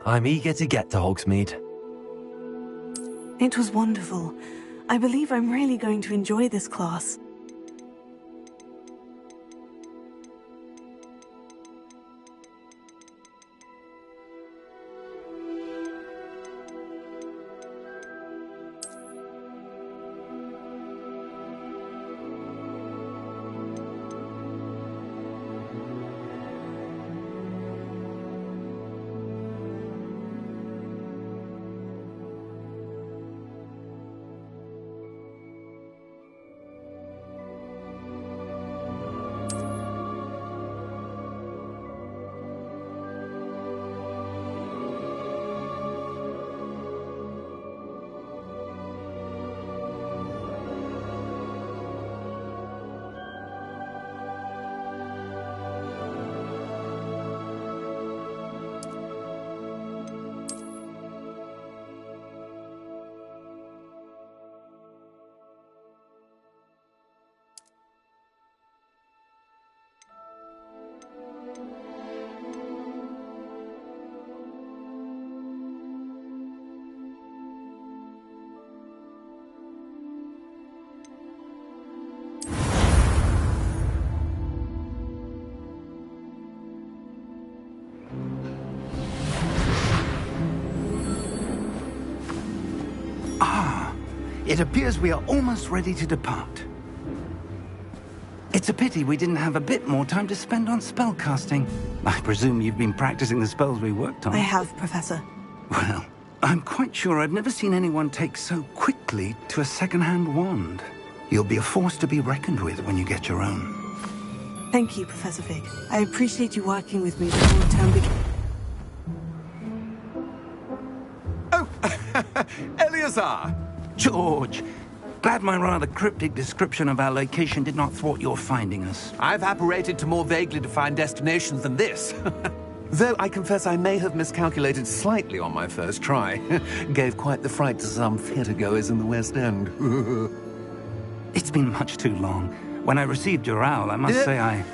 I'm eager to get to Hogsmeade. It was wonderful. I believe I'm really going to enjoy this class. It appears we are almost ready to depart. It's a pity we didn't have a bit more time to spend on spellcasting. I presume you've been practicing the spells we worked on. I have, Professor. Well, I'm quite sure I've never seen anyone take so quickly to a second-hand wand. You'll be a force to be reckoned with when you get your own. Thank you, Professor Fig. I appreciate you working with me before the term begins. Oh, Eleazar! George, glad my rather cryptic description of our location did not thwart your finding us. I've apparated to more vaguely defined destinations than this. Though I confess I may have miscalculated slightly on my first try. Gave quite the fright to some theatre-goers in the West End. It's been much too long. When I received your owl, I must say I...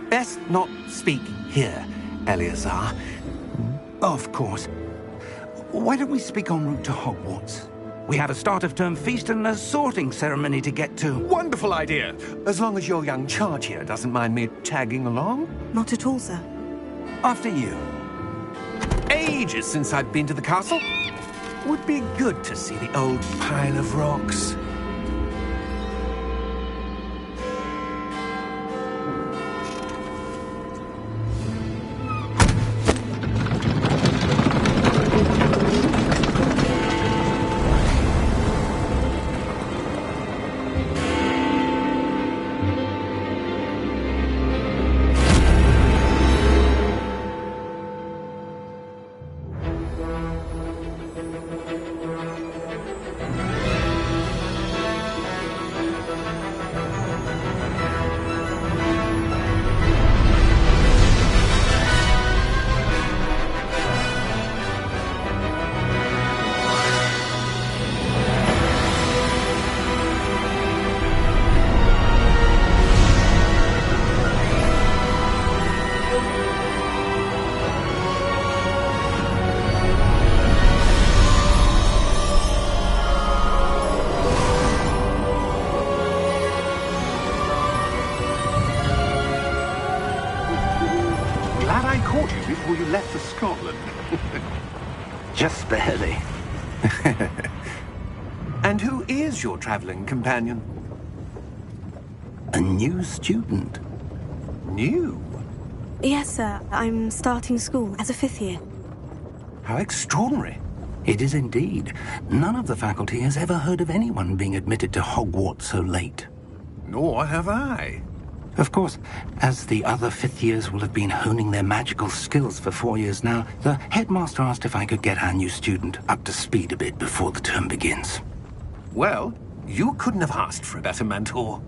Best not speak here, Eleazar. Of course. Why don't we speak en route to Hogwarts? We have a start-of-term feast and a sorting ceremony to get to. Wonderful idea! As long as your young charge here doesn't mind me tagging along. Not at all, sir. After you. Ages since I've been to the castle. Would be good to see the old pile of rocks. Before you left for Scotland. Just barely. And who is your traveling companion? A new student. New? Yes, sir. I'm starting school as a 5th year. How extraordinary. It is indeed. None of the faculty has ever heard of anyone being admitted to Hogwarts so late. Nor have I. Of course, as the other 5th years will have been honing their magical skills for 4 years now, the headmaster asked if I could get our new student up to speed a bit before the term begins. Well, you couldn't have asked for a better mentor.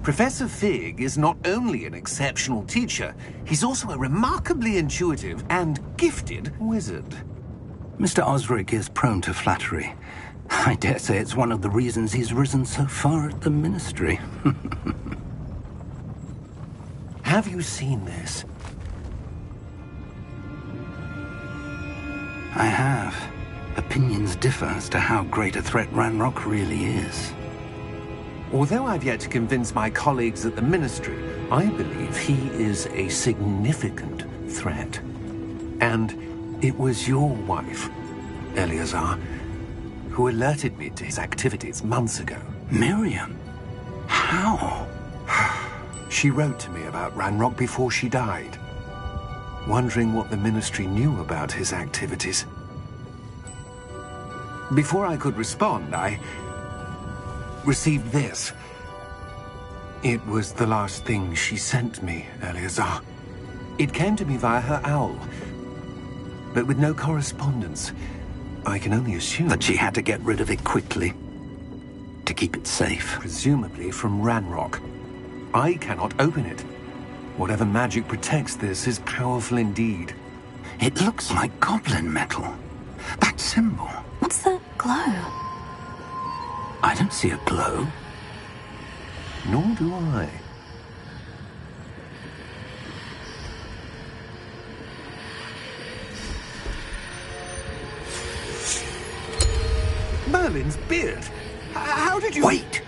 Professor Fig is not only an exceptional teacher, he's also a remarkably intuitive and gifted wizard. Mr. Osric is prone to flattery. I dare say it's one of the reasons he's risen so far at the Ministry. Have you seen this? I have. Opinions differ as to how great a threat Ranrock really is. Although I've yet to convince my colleagues at the Ministry, I believe he is a significant threat. And it was your wife, Eleazar, who alerted me to his activities months ago. Miriam? How? She wrote to me about Ranrock before she died, wondering what the Ministry knew about his activities. Before I could respond, I received this. It was the last thing she sent me, Eleazar. It came to me via her owl, but with no correspondence. I can only assume That she had to get rid of it quickly, to keep it safe. presumably from Ranrock. I cannot open it. Whatever magic protects this is powerful indeed. It looks like goblin metal. That symbol. What's that glow? I don't see a glow. Nor do I. Merlin's beard? How did you... Wait!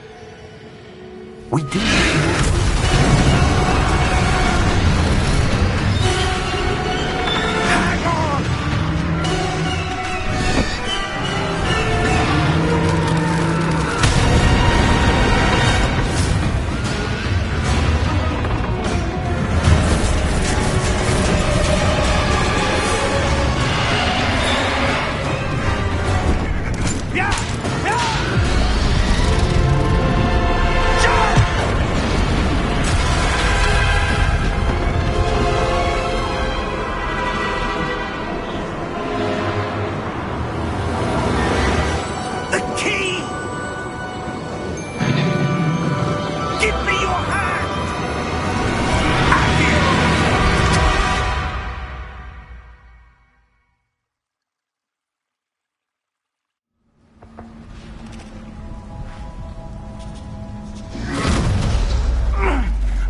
We do... Hang on!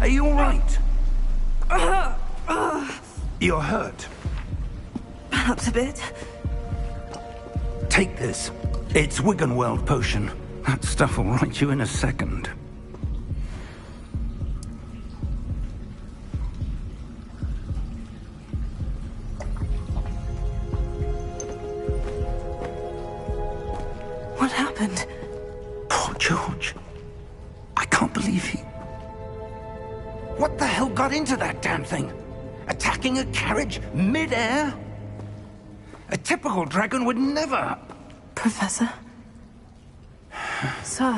Are you all right? You're hurt. Perhaps a bit. Take this. It's Wiggenweld potion. That stuff will right you in a second. What happened? Poor George. I can't believe he... What the hell got into that damn thing? Attacking a carriage mid-air? A typical dragon would never... Professor? Sir,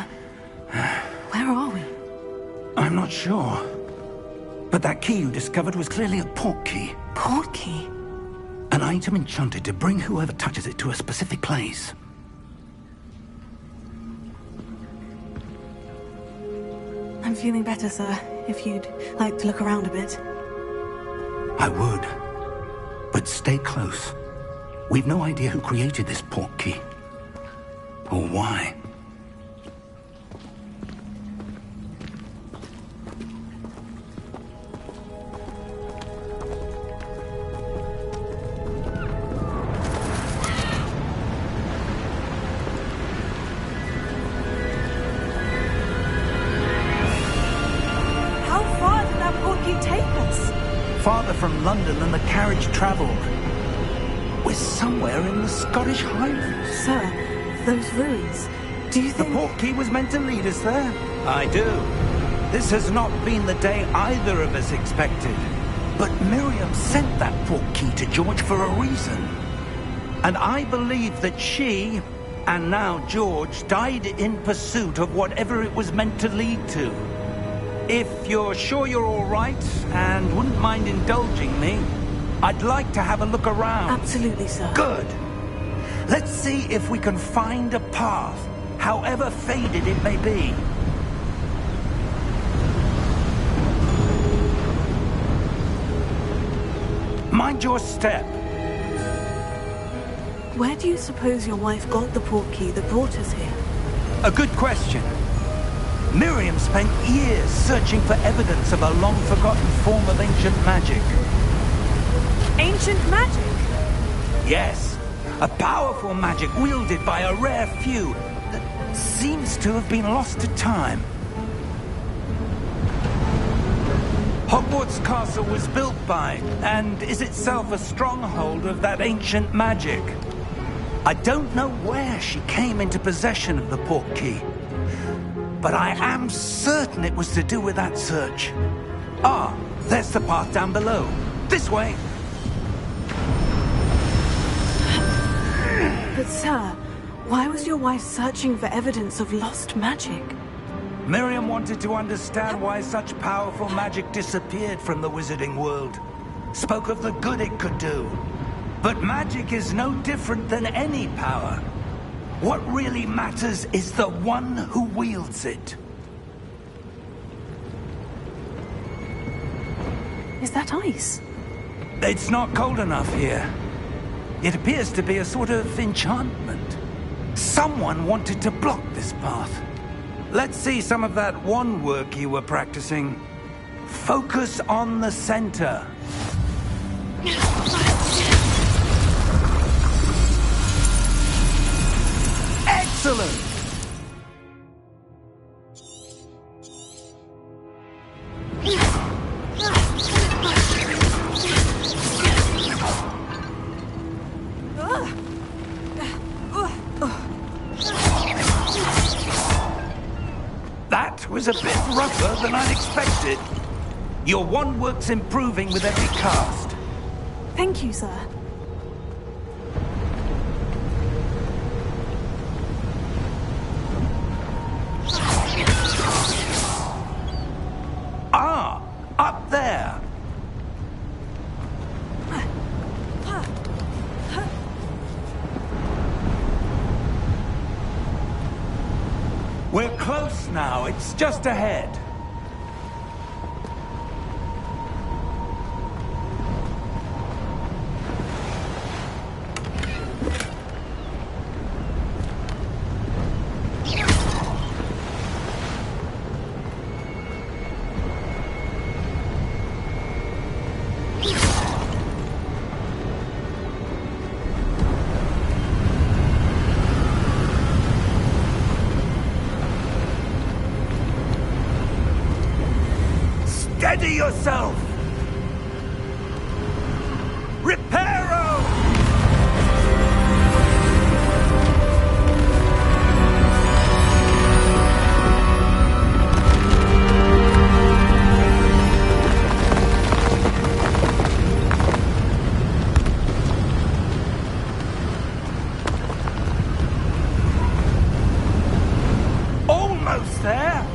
where are we? I'm not sure. But that key you discovered was clearly a port key. Port key? An item enchanted to bring whoever touches it to a specific place. I'm feeling better, sir. If you'd like to look around a bit. I would. But stay close. We've no idea who created this port key. Or why. How far did that port key take us? Farther from London than the carriage travelled. We're somewhere in the Scottish Highlands. Sir, those ruins. Do you The think... port key was meant to lead us there? I do. This has not been the day either of us expected. But Miriam sent that port key to George for a reason. And I believe that she, and now George, died in pursuit of whatever it was meant to lead to. If you're sure you're all right, and wouldn't mind indulging me, I'd like to have a look around. Absolutely, sir. Good. Let's see if we can find a path, however faded it may be. Mind your step. Where do you suppose your wife got the port key that brought us here? A good question. Miriam spent years searching for evidence of a long-forgotten form of ancient magic. Ancient magic? Yes, A powerful magic wielded by a rare few that seems to have been lost to time. Hogwarts Castle was built by, and is itself a stronghold of that ancient magic. I don't know where she came into possession of the portkey, but I am certain it was to do with that search. Ah, there's the path down below. This way! But sir, why was your wife searching for evidence of lost magic? Miriam wanted to understand why such powerful magic disappeared from the wizarding world. Spoke of the good it could do. But magic is no different than any power. What really matters is the one who wields it. Is that ice? It's not cold enough here. It appears to be a sort of enchantment. Someone wanted to block this path. Let's see some of that wand work you were practicing. Focus on the center. Excellent! That was a bit rougher than I'd expected. Your wand work's improving with every cast. Thank you, sir. Ah, up there. We're close now. It's just ahead. Steady yourself! Reparo! Almost there!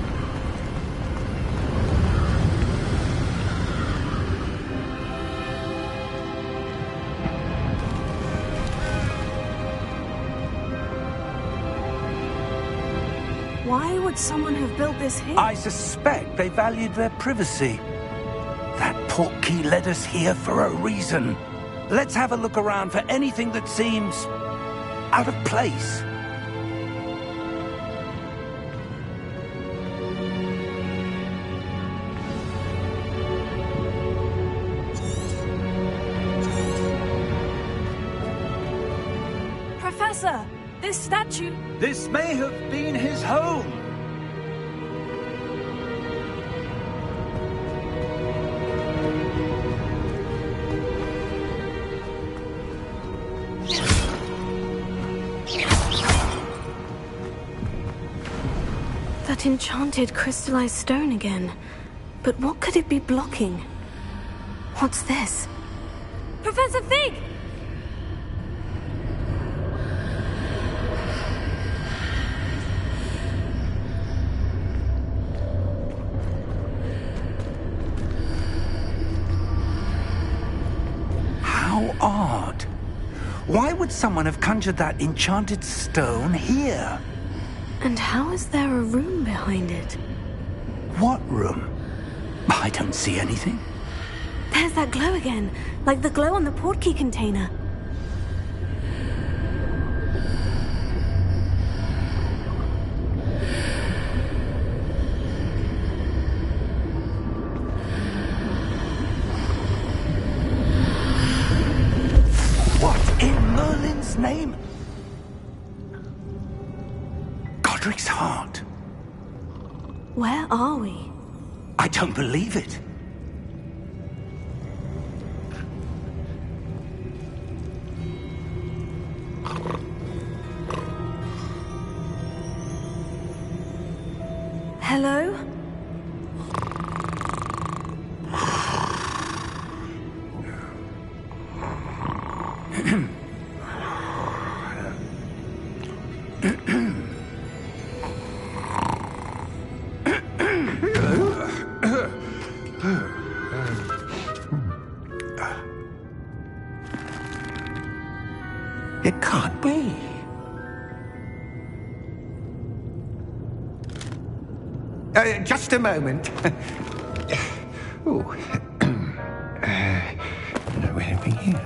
Why would someone have built this here? I suspect they valued their privacy. That portkey led us here for a reason. Let's have a look around for anything that seems out of place. Professor, this statue... This may have been his home. That enchanted crystallized stone again. But what could it be blocking? What's this? Professor Fig! How odd. Why would someone have conjured that enchanted stone here? And how is there a room behind it? What room? I don't see anything. There's that glow again, like the glow on the portkey container. What in Merlin's name His heart. Where are we? I don't believe it. Hello? It can't be. Just a moment. Oh. Where are we here?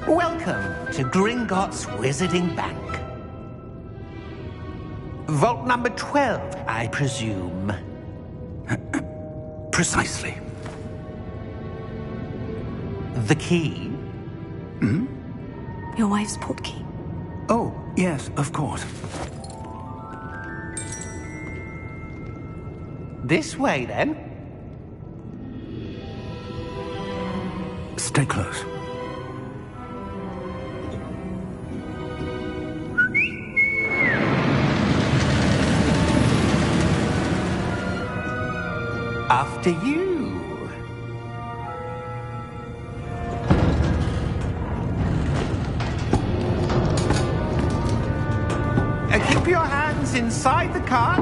Welcome to Gringotts Wizarding Bank. Vault number 12, I presume. Precisely. The key? Your wife's portkey. Oh, yes, of course. This way, then. Stay close. After you. Keep your hands inside the cart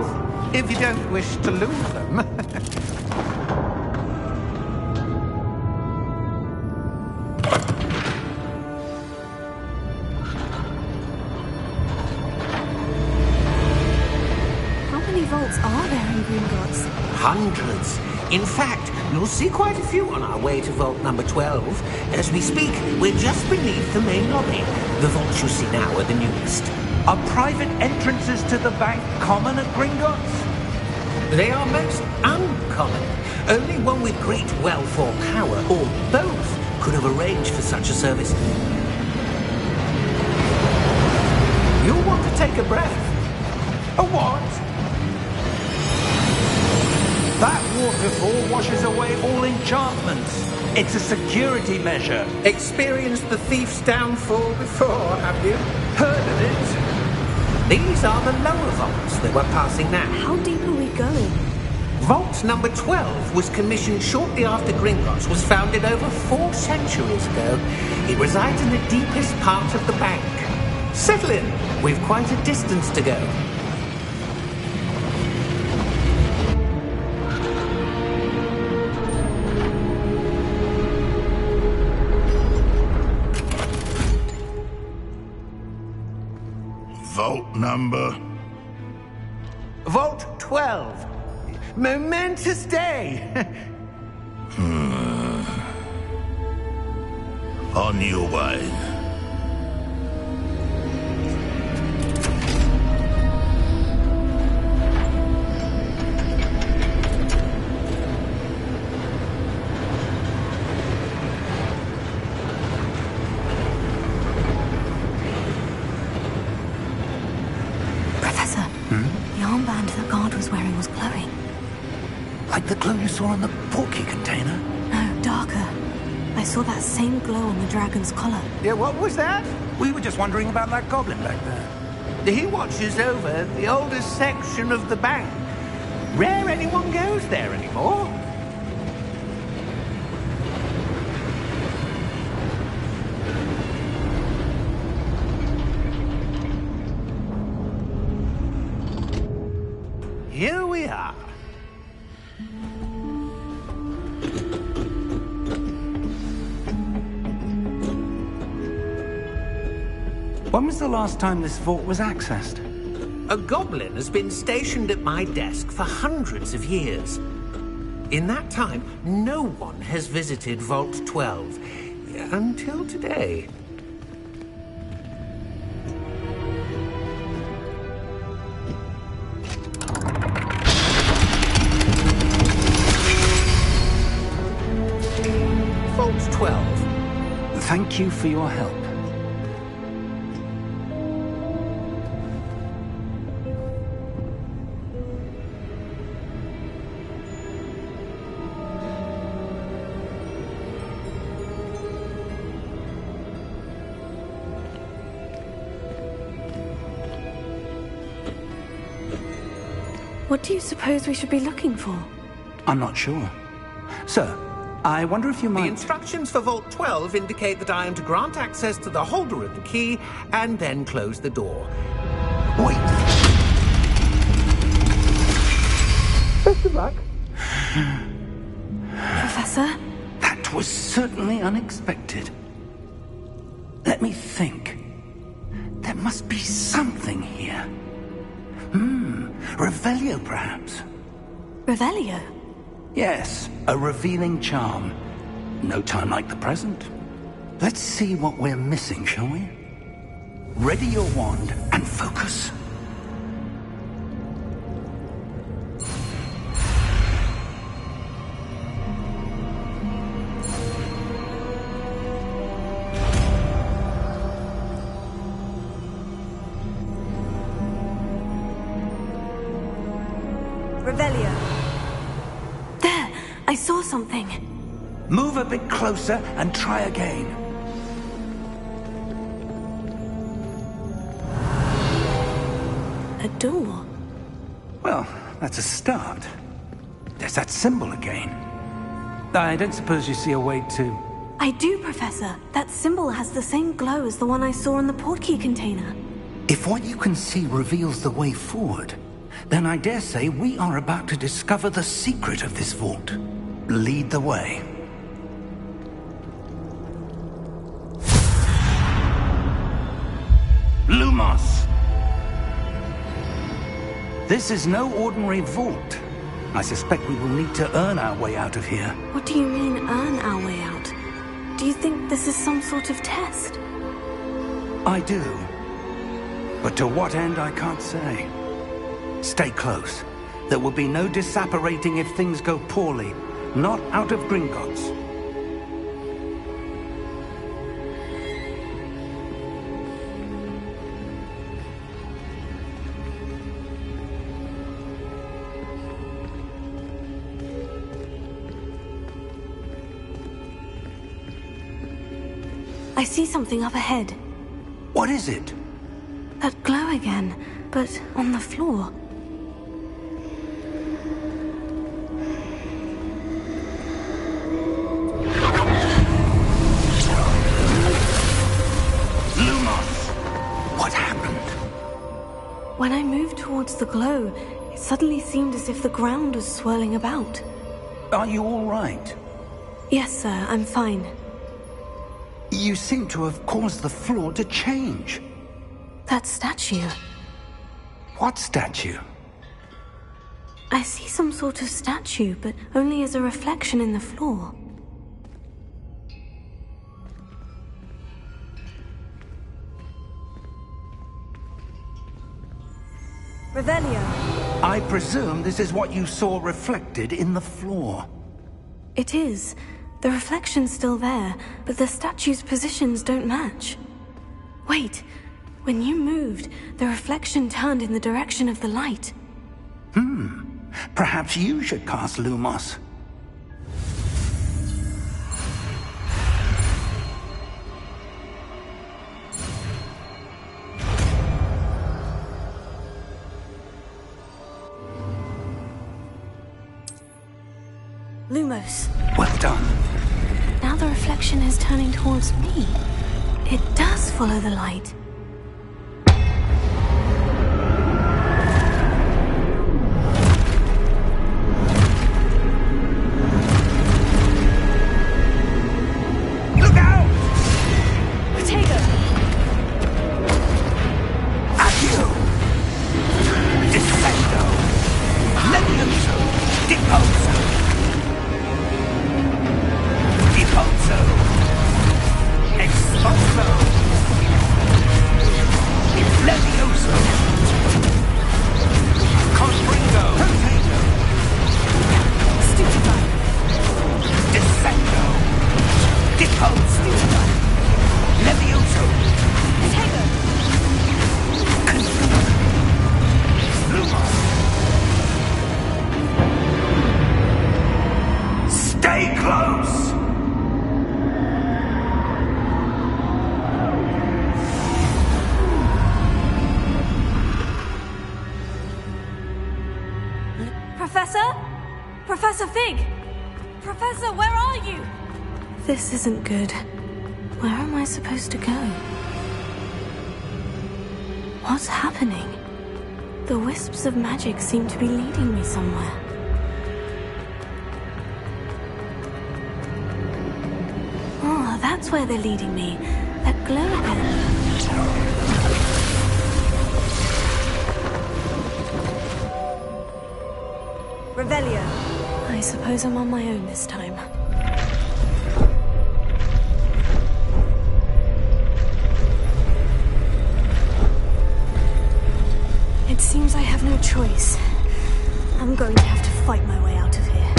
if you don't wish to lose them. How many vaults are there in Gringotts? Hundreds. In fact, you'll see quite a few on our way to vault number 12. As we speak, we're just beneath the main lobby. The vaults you see now are the newest. Are private entrances to the bank common at Gringotts? They are most uncommon. Only one with great wealth or power, or both, could have arranged for such a service. You'll want to take a breath. A what? That waterfall washes away all enchantments. It's a security measure. Experienced the thief's downfall before, have you? Heard of it? These are the lower vaults that we're passing now. How deep are we going? Vault number 12 was commissioned shortly after Gringotts was founded over 4 centuries ago. It resides in the deepest part of the bank. Settle in. We've quite a distance to go. Vault number? Vault 12. Momentous day. On your way. Professor, the armband that guard was wearing was glowing. Like the glow you saw on the portkey container? No, darker. I saw that same glow on the dragon's collar. Yeah, what was that? We were just wondering about that goblin back there. He watches over the oldest section of the bank. Rare anyone goes there anymore. Here we are. When was the last time this vault was accessed? A goblin has been stationed at my desk for hundreds of years. In that time, no one has visited Vault 12 until today. Vault 12. Thank you for your help. What do you suppose we should be looking for? I'm not sure. Sir, I wonder if you might... The instructions for Vault 12 indicate that I am to grant access to the holder of the key and then close the door. Wait! Best of luck. Professor? That was certainly unexpected. Let me think. There must be something here. Revelio, perhaps? Revelio? Yes, a revealing charm. No time like the present. Let's see what we're missing, shall we? Ready your wand and focus. Revelio. There! I saw something. Move a bit closer and try again. A door. Well, that's a start. There's that symbol again. I don't suppose you see a way to... I do, Professor. That symbol has the same glow as the one I saw in the portkey container. If what you can see reveals the way forward, then I dare say we are about to discover the secret of this vault. Lead the way. Lumos! This is no ordinary vault. I suspect we will need to earn our way out of here. What do you mean, earn our way out? Do you think this is some sort of test? I do. But to what end, I can't say. Stay close. There will be no disapparating if things go poorly. Not out of Gringotts. I see something up ahead. What is it? That glow again, but on the floor. Lumos! What happened? When I moved towards the glow, it suddenly seemed as if the ground was swirling about. Are you all right? Yes, sir, I'm fine. You seem to have caused the floor to change. That statue. What statue? I see some sort of statue, but only as a reflection in the floor. Revelio. I presume this is what you saw reflected in the floor. It is. The reflection's still there, but the statue's positions don't match. Wait. When you moved, the reflection turned in the direction of the light. Perhaps you should cast Lumos. Lumos. Well done. Now the reflection is turning towards me. It does follow the light. Look out! Potato! Accio! Defendo! Levioso! Deposo! Deposo! Expulso! Professor Fig! Professor, where are you? This isn't good. Where am I supposed to go? What's happening? The wisps of magic seem to be leading me somewhere. Oh, that's where they're leading me. That glow again. Revelio. I suppose I'm on my own this time. It seems I have no choice. I'm going to have to fight my way out of here.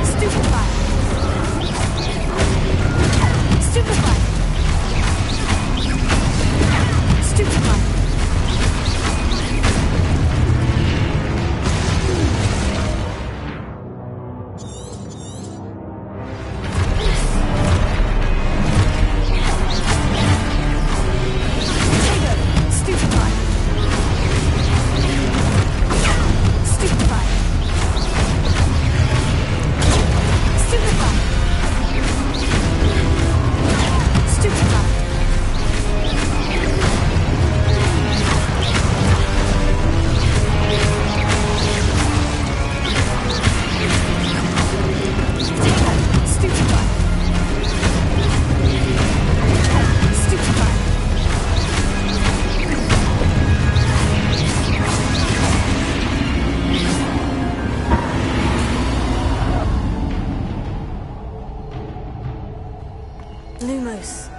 Stupefy! Stupefy! Stupefy! Lumos.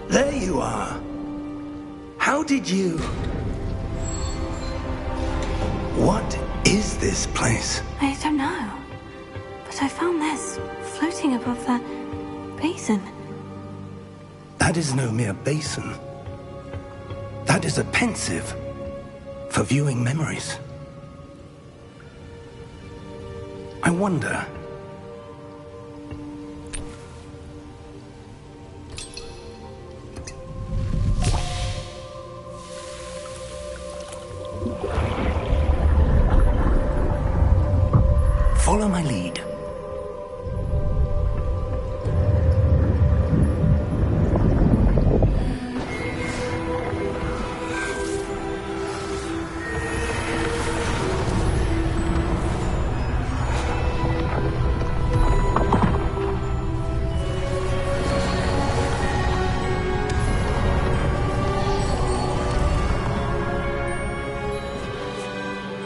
There you are. How did you... What is this place? I don't know. But I found this floating above that basin. That is no mere basin. That is a pensive for viewing memories. I wonder... Follow my lead.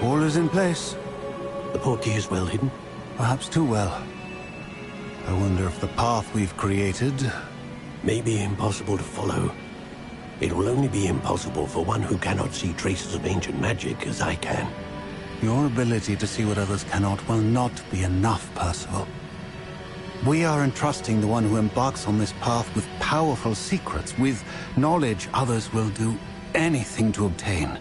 All is in place. The portkey is well hidden? Perhaps too well. I wonder if the path we've created... May be impossible to follow. It will only be impossible for one who cannot see traces of ancient magic as I can. Your ability to see what others cannot will not be enough, Percival. We are entrusting the one who embarks on this path with powerful secrets, with knowledge others will do anything to obtain.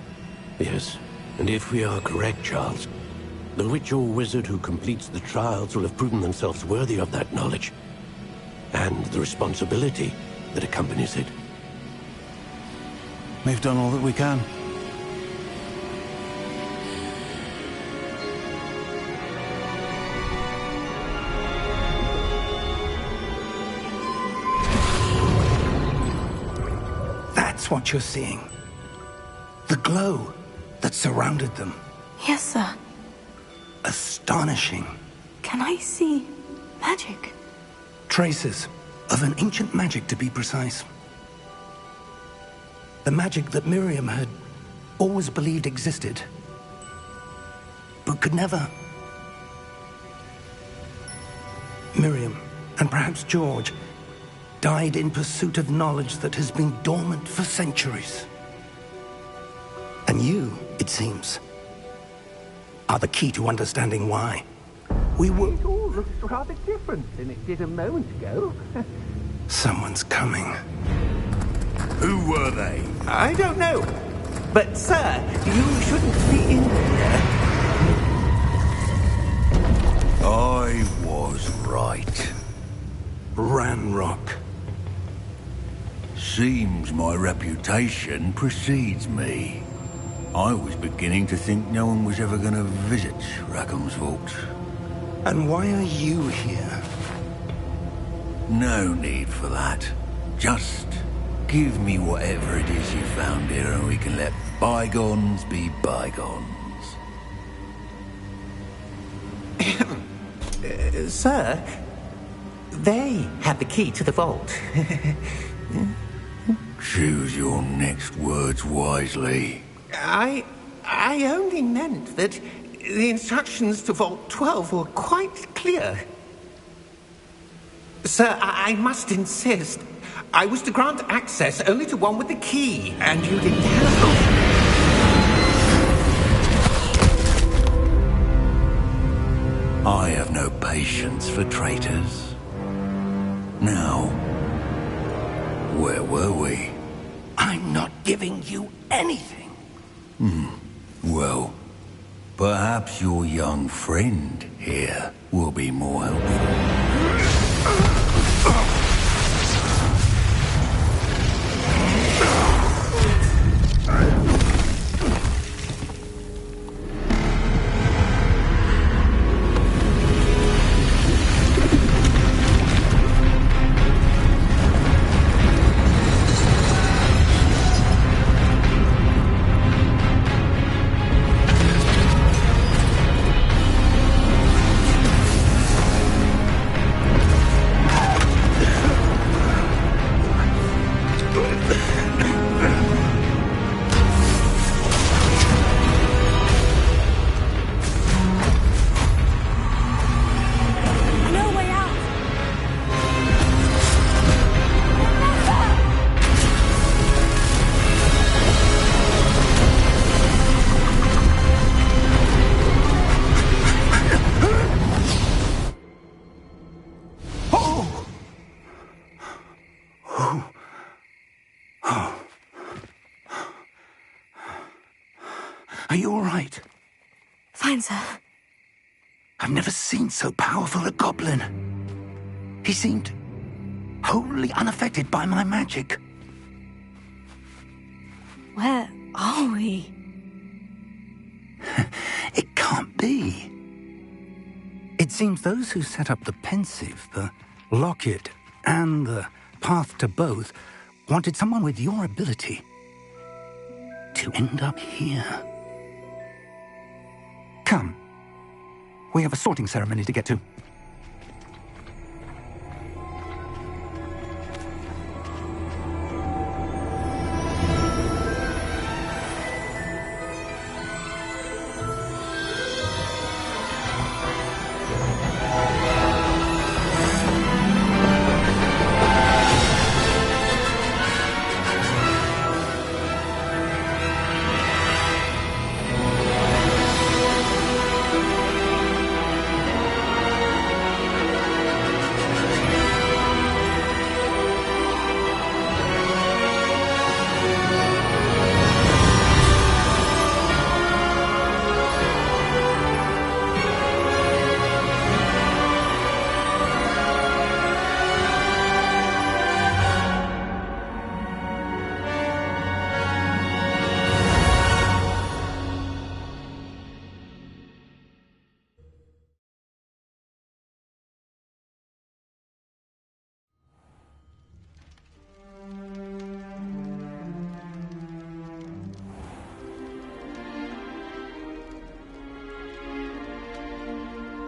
Yes, and if we are correct, Charles, the witch or wizard who completes the trials will have proven themselves worthy of that knowledge, and the responsibility that accompanies it. We've done all that we can. That's what you're seeing. The glow that surrounded them. Yes, sir. Astonishing. Can I see magic? Traces. Of an ancient magic, to be precise. The magic that Miriam had always believed existed, but could never. Miriam, and perhaps George, died in pursuit of knowledge that has been dormant for centuries. And you, it seems, are the key to understanding why. We were... It all looks rather different than it did a moment ago. Someone's coming. Who were they? I don't know. But, sir, you shouldn't be in here. I was right. Ranrock. Seems my reputation precedes me. I was beginning to think no one was ever going to visit Rackham's vault. And why are you here? No need for that. Just give me whatever it is you found here and we can let bygones be bygones. Sir, they have the key to the vault. Choose your next words wisely. I only meant that the instructions to Vault 12 were quite clear. Sir, I must insist. I was to grant access only to one with the key, and you didn't have... I have no patience for traitors. Now, where were we? I'm not giving you anything. Well, perhaps your young friend here will be more helpful. Are you all right? Fine, sir. I've never seen so powerful a goblin. He seemed wholly unaffected by my magic. Where are we? It can't be. It seems those who set up the pensive, the locket, and the path to both wanted someone with your ability to end up here. Come. We have a sorting ceremony to get to.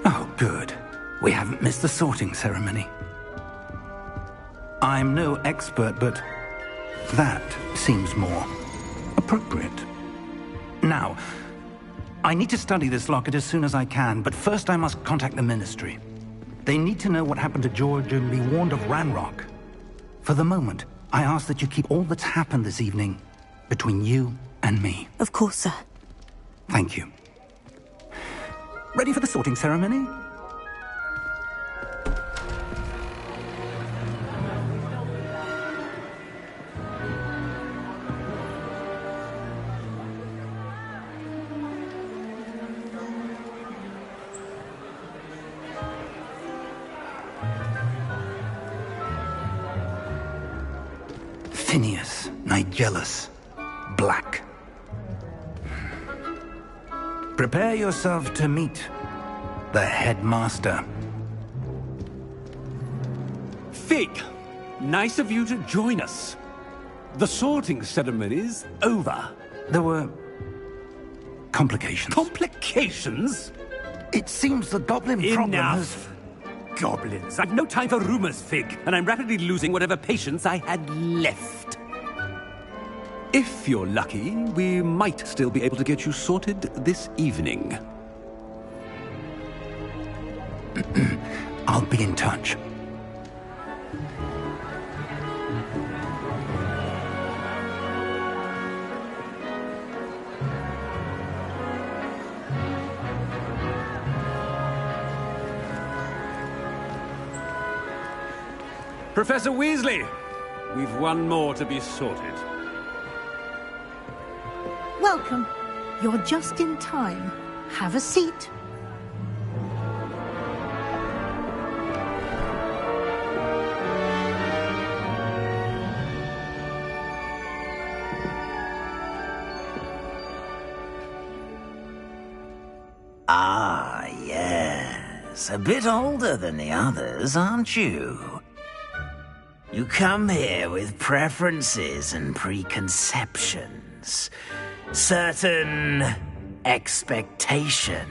Oh, good. We haven't missed the sorting ceremony. I'm no expert, but that seems more appropriate. Now, I need to study this locket as soon as I can, but first I must contact the Ministry. They need to know what happened to George and be warned of Ranrock. For the moment, I ask that you keep all that's happened this evening between you and me. Of course, sir. Thank you. Ready for the sorting ceremony? Phineas, Nigellus, Black. Prepare yourself to meet the headmaster. Fig, nice of you to join us. The sorting ceremony's over. There were complications. Complications? It seems the goblin problem has... Enough! Goblins. I've no time for rumors, Fig, and I'm rapidly losing whatever patience I had left. If you're lucky, we might still be able to get you sorted this evening. I'll be in touch. Professor Weasley, we've one more to be sorted. Welcome. You're just in time. Have a seat. Ah, yes. A bit older than the others, aren't you? You come here with preferences and preconceptions. Certain expectations.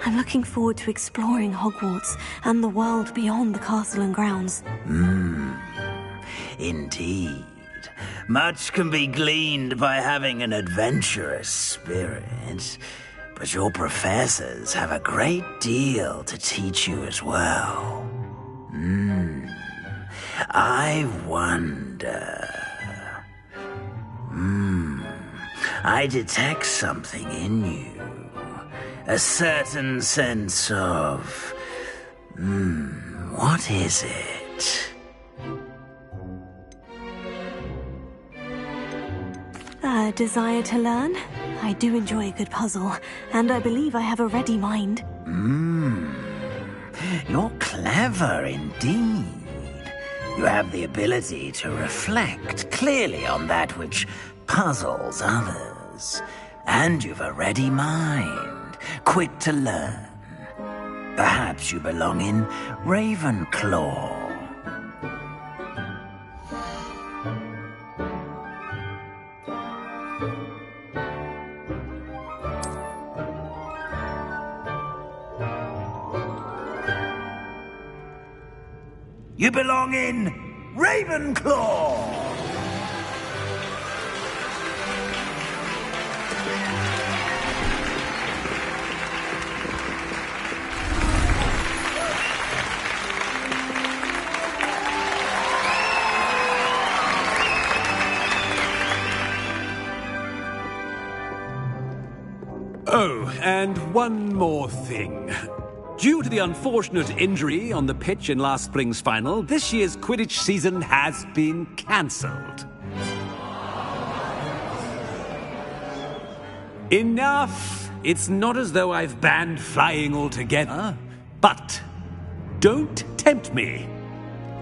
I'm looking forward to exploring Hogwarts and the world beyond the castle and grounds. Indeed. Much can be gleaned by having an adventurous spirit, but your professors have a great deal to teach you as well. I wonder... I detect something in you. A certain sense of... what is it? A desire to learn? I do enjoy a good puzzle, and I believe I have a ready mind. You're clever indeed. You have the ability to reflect clearly on that which puzzles others. And you've a ready mind, quick to learn. Perhaps you belong in Ravenclaw. You belong in Ravenclaw! Oh, and one more thing. Due to the unfortunate injury on the pitch in last spring's final, this year's Quidditch season has been cancelled. Enough! It's not as though I've banned flying altogether. But don't tempt me.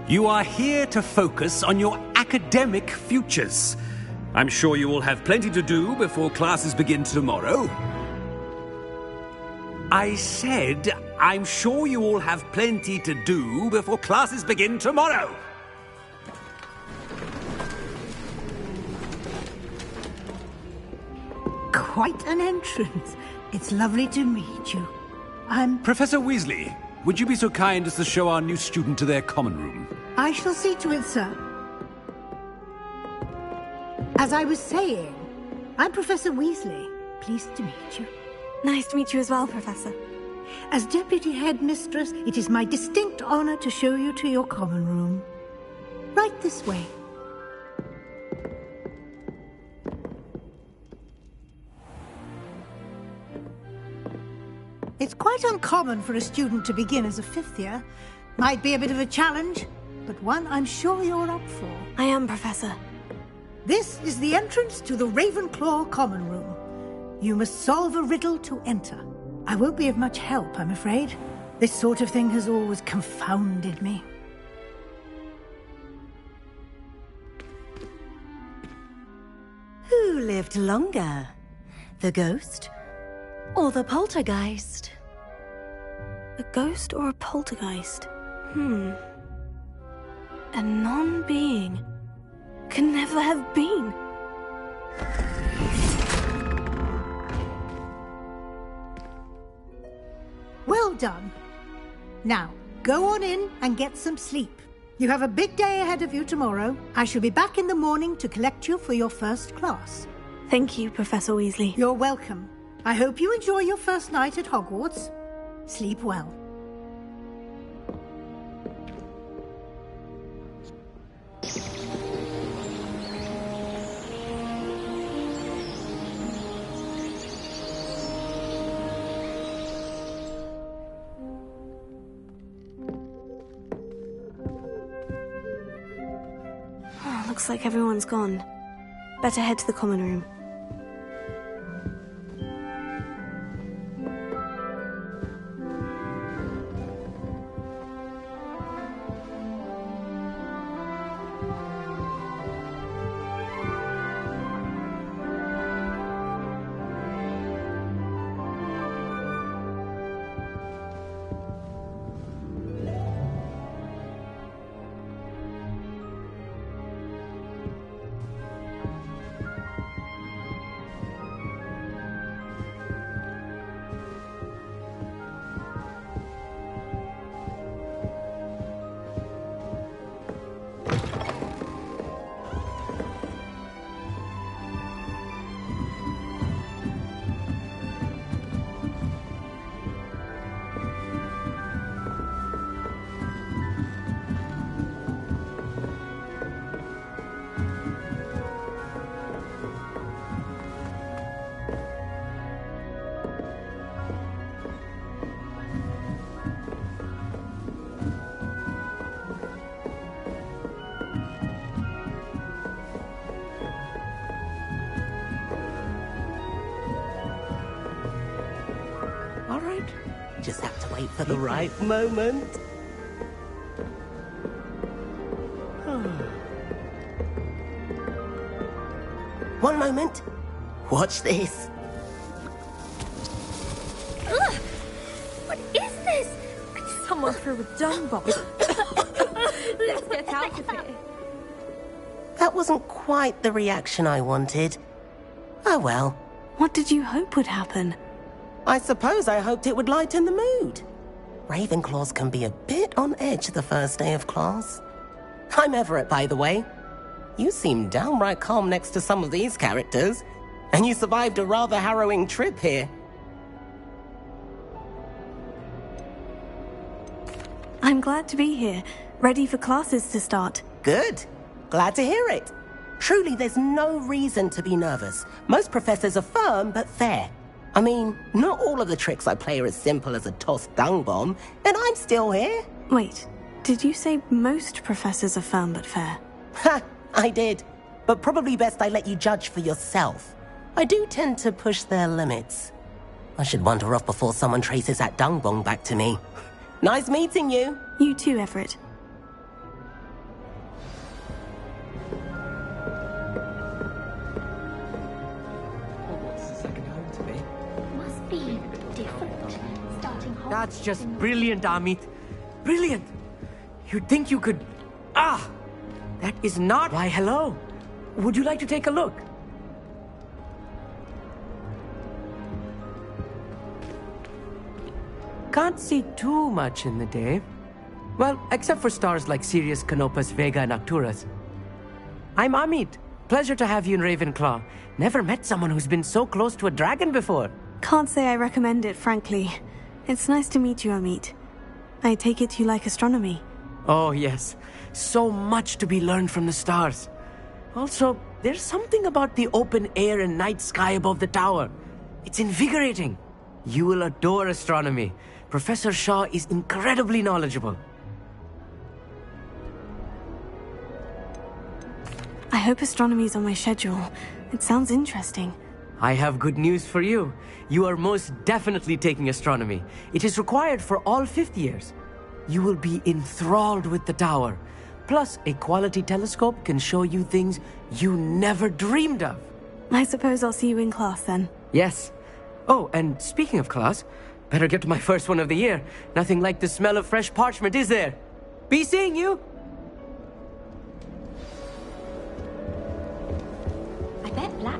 You are here to focus on your academic futures. I'm sure you will have plenty to do before classes begin tomorrow. I said, I'm sure you all have plenty to do before classes begin tomorrow. Quite an entrance. It's lovely to meet you. I'm... Professor Weasley, would you be so kind as to show our new student to their common room? I shall see to it, sir. As I was saying, I'm Professor Weasley. Pleased to meet you. Nice to meet you as well, Professor. As Deputy Headmistress, it is my distinct honor to show you to your common room. Right this way. It's quite uncommon for a student to begin as a fifth year. Might be a bit of a challenge, but one I'm sure you're up for. I am, Professor. This is the entrance to the Ravenclaw Common Room. You must solve a riddle to enter. I won't be of much help, I'm afraid. This sort of thing has always confounded me. Who lived longer? The ghost or the poltergeist? A ghost or a poltergeist? A non-being can never have been. Well done. Now, go on in and get some sleep. You have a big day ahead of you tomorrow. I shall be back in the morning to collect you for your first class. Thank you, Professor Weasley. You're welcome. I hope you enjoy your first night at Hogwarts. Sleep well. Looks like everyone's gone. Better head to the common room. Just have to wait for the right moment. One moment. Watch this. Ugh! What is this? Someone threw a dung bomb. Let's get out of here. That wasn't quite the reaction I wanted. Oh well. What did you hope would happen? I suppose I hoped it would lighten the mood. Ravenclaws can be a bit on edge the first day of class. I'm Everett, by the way. You seem downright calm next to some of these characters, and you survived a rather harrowing trip here. I'm glad to be here, ready for classes to start. Good. Glad to hear it. Truly, there's no reason to be nervous. Most professors are firm but fair. I mean, not all of the tricks I play are as simple as a tossed dung bomb, and I'm still here. Wait, did you say most professors are firm but fair? Ha, I did. But probably best I let you judge for yourself. I do tend to push their limits. I should wander off before someone traces that dung bomb back to me. Nice meeting you. You too, Everett. That's just brilliant, Amit. Brilliant! You'd think you could... Ah! That is not... Why, hello. Would you like to take a look? can't see too much in the day. Well, except for stars like Sirius, Canopus, Vega, and Arcturus. I'm Amit. Pleasure to have you in Ravenclaw. Never met someone who's been so close to a dragon before. Can't say I recommend it, frankly. It's nice to meet you, Amit. I take it you like astronomy. Oh, yes. So much to be learned from the stars. Also, there's something about the open air and night sky above the tower. It's invigorating. You will adore astronomy. Professor Shaw is incredibly knowledgeable. I hope astronomy's on my schedule. It sounds interesting. I have good news for you. You are most definitely taking astronomy. It is required for all fifth years. You will be enthralled with the tower. Plus, a quality telescope can show you things you never dreamed of. I suppose I'll see you in class then. Yes. Oh, and speaking of class, better get to my first one of the year. Nothing like the smell of fresh parchment, is there? Be seeing you! I bet Black...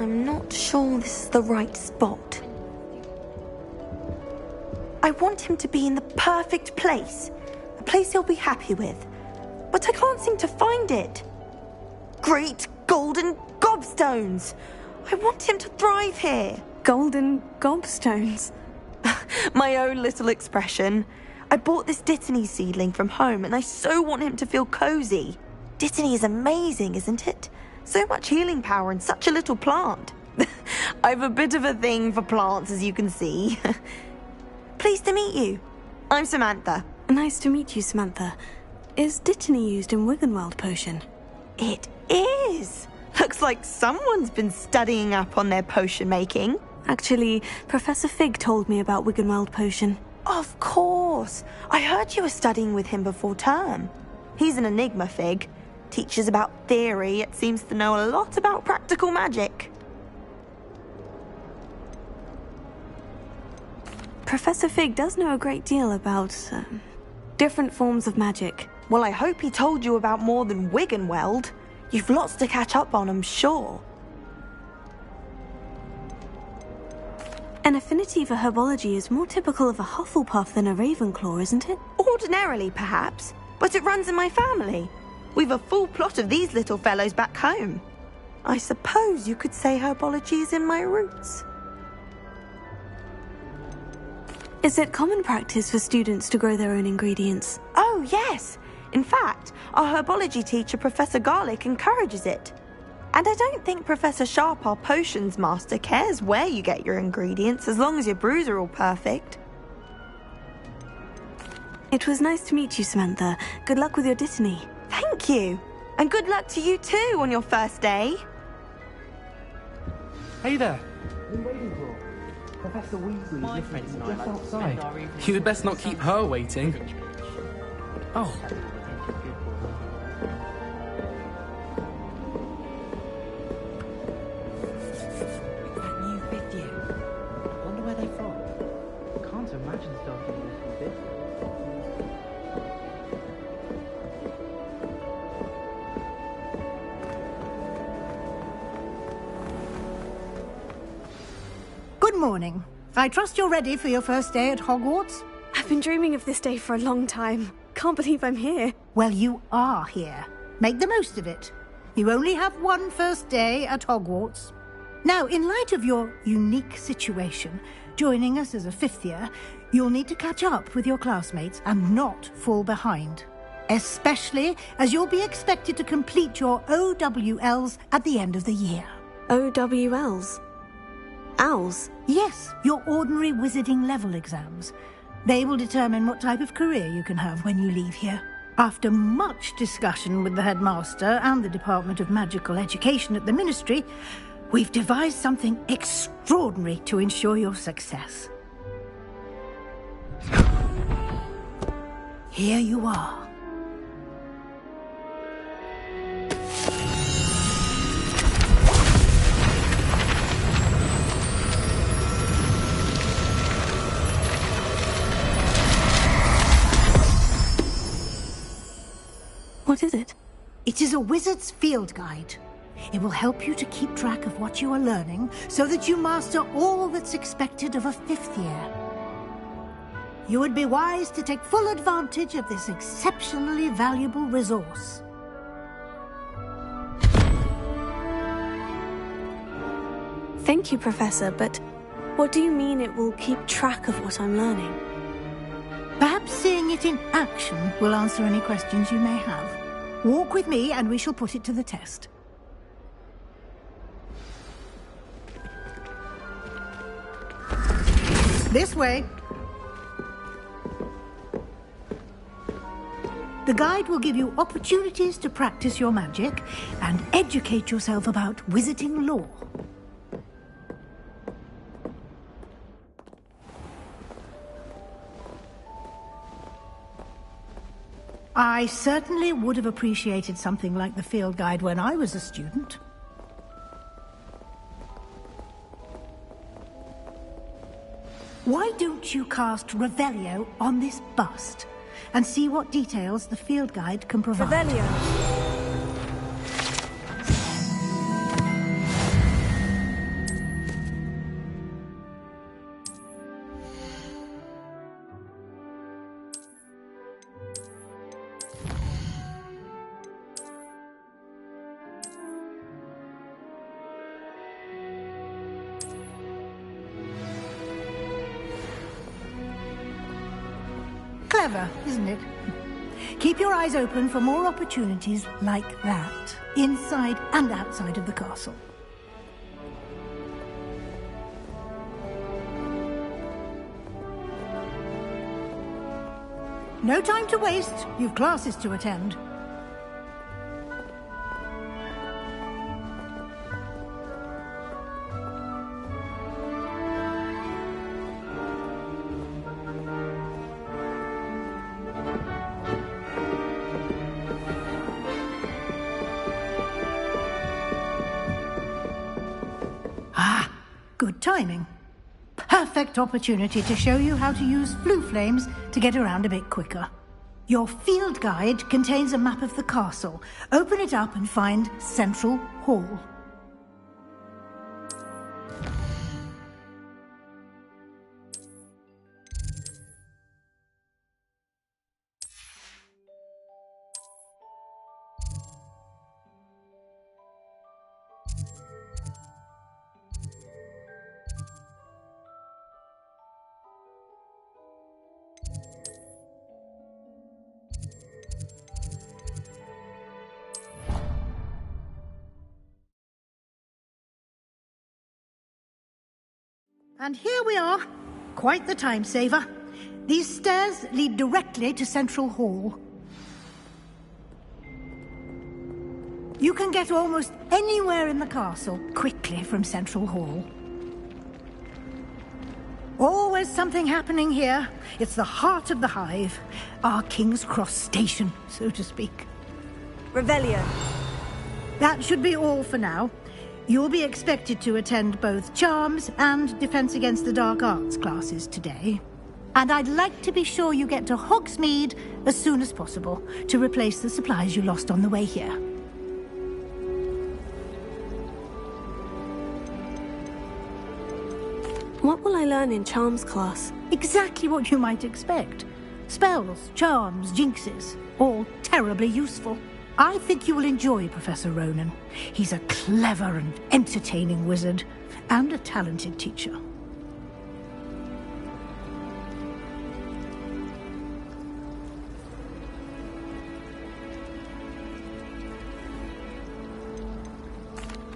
I'm not sure this is the right spot. I want him to be in the perfect place. A place he'll be happy with. But I can't seem to find it. Great golden gobstones! I want him to thrive here. Golden gobstones? My own little expression. I bought this Dittany seedling from home and I so want him to feel cozy. Dittany is amazing, isn't it? So much healing power in such a little plant. I've a bit of a thing for plants, as you can see. Pleased to meet you. I'm Samantha. Nice to meet you, Samantha. Is Dittany used in Wiggenweld potion? It is. Looks like someone's been studying up on their potion making. Actually, Professor Fig told me about Wiggenweld potion. Of course. I heard you were studying with him before term. He's an enigma, Fig. Teaches about theory, yet seems to know a lot about practical magic. Professor Fig does know a great deal about different forms of magic. Well, I hope he told you about more than Wiggenweld. You've lots to catch up on, I'm sure. An affinity for herbology is more typical of a Hufflepuff than a Ravenclaw, isn't it? Ordinarily, perhaps, but it runs in my family. We've a full plot of these little fellows back home. I suppose you could say herbology is in my roots. Is it common practice for students to grow their own ingredients? Oh, yes. In fact, our herbology teacher, Professor Garlick, encourages it. And I don't think Professor Sharp, our potions master, cares where you get your ingredients as long as your brews are all perfect. It was nice to meet you, Samantha. Good luck with your Dittany. Thank you. And good luck to you too on your first day. Hey there. In Ravenclaw. Professor Weasley, your friends and I just outside. You'd best not keep her waiting. Oh. That new fifth year. Wonder where they're from. Can't imagine starting with this. Good morning. I trust you're ready for your first day at Hogwarts? I've been dreaming of this day for a long time. Can't believe I'm here. Well, you are here. Make the most of it. You only have one first day at Hogwarts. Now, in light of your unique situation, joining us as a fifth year, you'll need to catch up with your classmates and not fall behind. Especially as you'll be expected to complete your OWLs at the end of the year. OWLs? Owls? Yes, your ordinary wizarding level exams. They will determine what type of career you can have when you leave here. After much discussion with the headmaster and the Department of Magical Education at the Ministry, we've devised something extraordinary to ensure your success. Here you are. What is it? It is a wizard's field guide. It will help you to keep track of what you are learning so that you master all that's expected of a fifth year. you would be wise to take full advantage of this exceptionally valuable resource. Thank you, Professor, but what do you mean it will keep track of what I'm learning? Perhaps seeing it in action will answer any questions you may have. Walk with me and we shall put it to the test. This way. The guide will give you opportunities to practice your magic and educate yourself about wizarding lore. I certainly would have appreciated something like the field guide when I was a student. Why don't you cast Revelio on this bust and see what details the field guide can provide? Revelio. Clever, isn't it? Keep your eyes open for more opportunities like that, inside and outside of the castle. No time to waste. You've classes to attend. Good timing. Perfect opportunity to show you how to use flue flames to get around a bit quicker. Your field guide contains a map of the castle. Open it up and find Central Hall. And here we are. Quite the time saver. These stairs lead directly to Central Hall. You can get almost anywhere in the castle quickly from Central Hall. Always something happening here. It's the heart of the hive. Our King's Cross station, so to speak. Revelio. That should be all for now. You'll be expected to attend both Charms and Defense Against the Dark Arts classes today. And I'd like to be sure you get to Hogsmeade as soon as possible to replace the supplies you lost on the way here. What will I learn in Charms class? Exactly what you might expect. Spells, charms, jinxes, all terribly useful. I think you will enjoy Professor Ronan. He's a clever and entertaining wizard, and a talented teacher.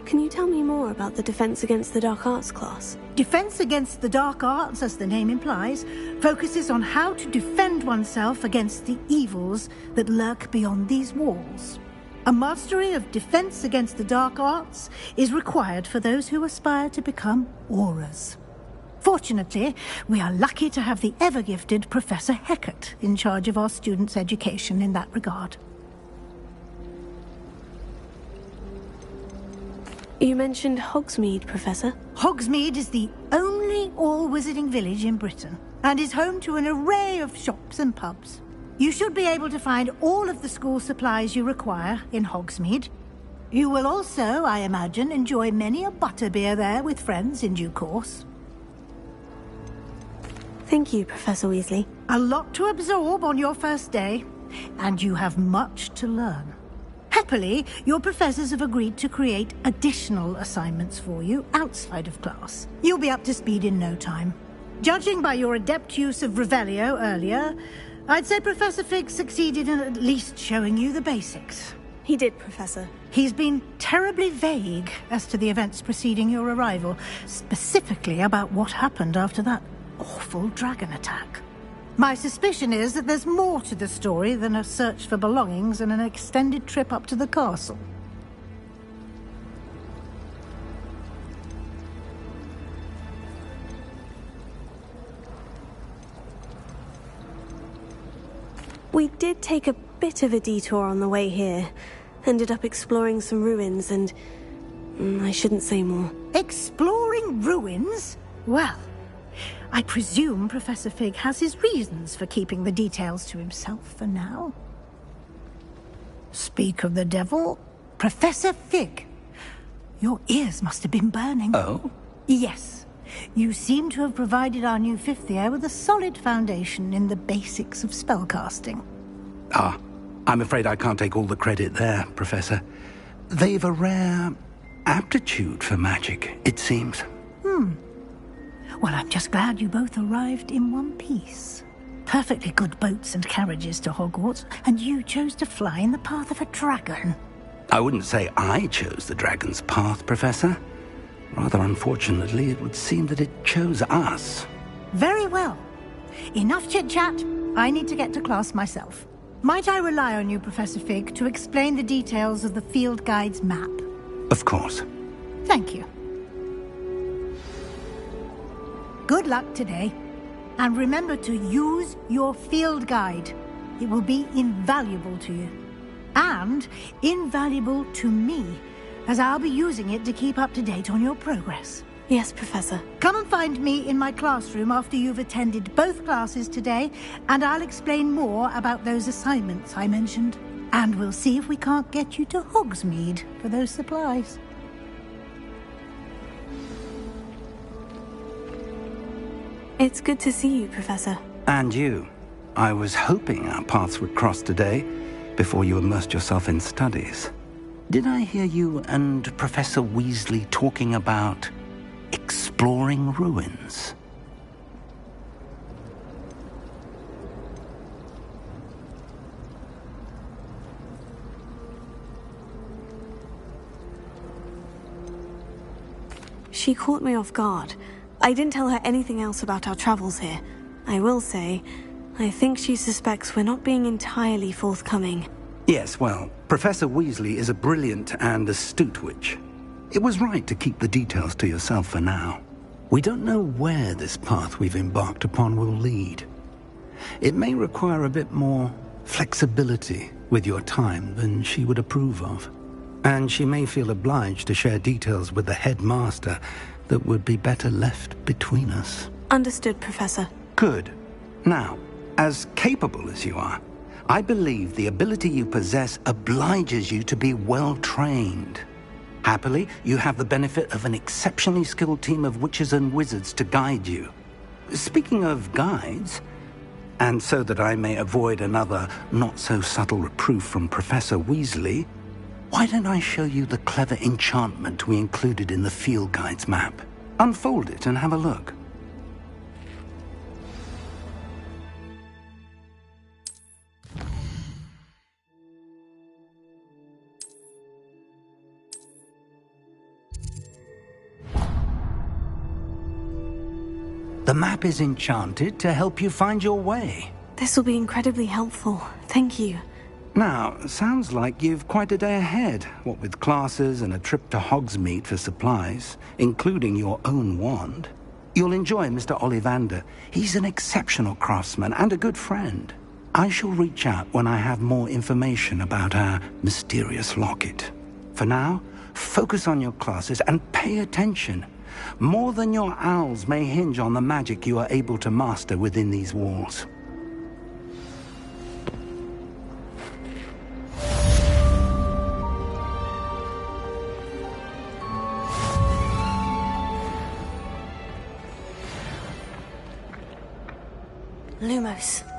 Can you tell me more about the Defense Against the Dark Arts class? Defense Against the Dark Arts, as the name implies, focuses on how to defend oneself against the evils that lurk beyond these walls. A mastery of Defense Against the Dark Arts is required for those who aspire to become Auras. Fortunately, we are lucky to have the ever-gifted Professor Hecat in charge of our students' education in that regard. You mentioned Hogsmeade, Professor. Hogsmeade is the only all-wizarding village in Britain, and is home to an array of shops and pubs. You should be able to find all of the school supplies you require in Hogsmeade. You will also, I imagine, enjoy many a butterbeer there with friends in due course. Thank you, Professor Weasley. A lot to absorb on your first day, and you have much to learn. Happily, your professors have agreed to create additional assignments for you outside of class. You'll be up to speed in no time. Judging by your adept use of Revelio earlier, I'd say Professor Fig succeeded in at least showing you the basics. He did, Professor. He's been terribly vague as to the events preceding your arrival, specifically about what happened after that awful dragon attack. My suspicion is that there's more to the story than a search for belongings and an extended trip up to the castle. We did take a bit of a detour on the way here. Ended up exploring some ruins and... I shouldn't say more. Exploring ruins? Well, I presume Professor Fig has his reasons for keeping the details to himself for now. Speak of the devil, Professor Fig. Your ears must have been burning. Oh? Yes. You seem to have provided our new fifth year with a solid foundation in the basics of spellcasting. Ah, I'm afraid I can't take all the credit there, Professor. They've a rare aptitude for magic, it seems. Well, I'm just glad you both arrived in one piece. Perfectly good boats and carriages to Hogwarts, and you chose to fly in the path of a dragon. I wouldn't say I chose the dragon's path, Professor. Rather unfortunately, it would seem that it chose us. Very well. Enough chit-chat. I need to get to class myself. Might I rely on you, Professor Fig, to explain the details of the field guide's map? Of course. Thank you. Good luck today. And remember to use your field guide. It will be invaluable to you. And invaluable to me, as I'll be using it to keep up to date on your progress. Yes, Professor. Come and find me in my classroom after you've attended both classes today, and I'll explain more about those assignments I mentioned. And we'll see if we can't get you to Hogsmeade for those supplies. It's good to see you, Professor. And you. I was hoping our paths would cross today, before you immersed yourself in studies. Did I hear you and Professor Weasley talking about exploring ruins? She caught me off guard. I didn't tell her anything else about our travels here. I will say, I think she suspects we're not being entirely forthcoming. Yes, well, Professor Weasley is a brilliant and astute witch. It was right to keep the details to yourself for now. We don't know where this path we've embarked upon will lead. It may require a bit more flexibility with your time than she would approve of. And she may feel obliged to share details with the headmaster that would be better left between us. Understood, Professor. Good. Now, as capable as you are, I believe the ability you possess obliges you to be well-trained. Happily, you have the benefit of an exceptionally skilled team of witches and wizards to guide you. Speaking of guides, and so that I may avoid another not-so-subtle reproof from Professor Weasley, why don't I show you the clever enchantment we included in the field guide's map? Unfold it and have a look. The map is enchanted to help you find your way. This will be incredibly helpful. Thank you. Now, sounds like you've quite a day ahead, what with classes and a trip to Hogsmeade for supplies, including your own wand. You'll enjoy Mr. Ollivander. He's an exceptional craftsman and a good friend. I shall reach out when I have more information about our mysterious locket. For now, focus on your classes and pay attention. More than your owls may hinge on the magic you are able to master within these walls. Lumos.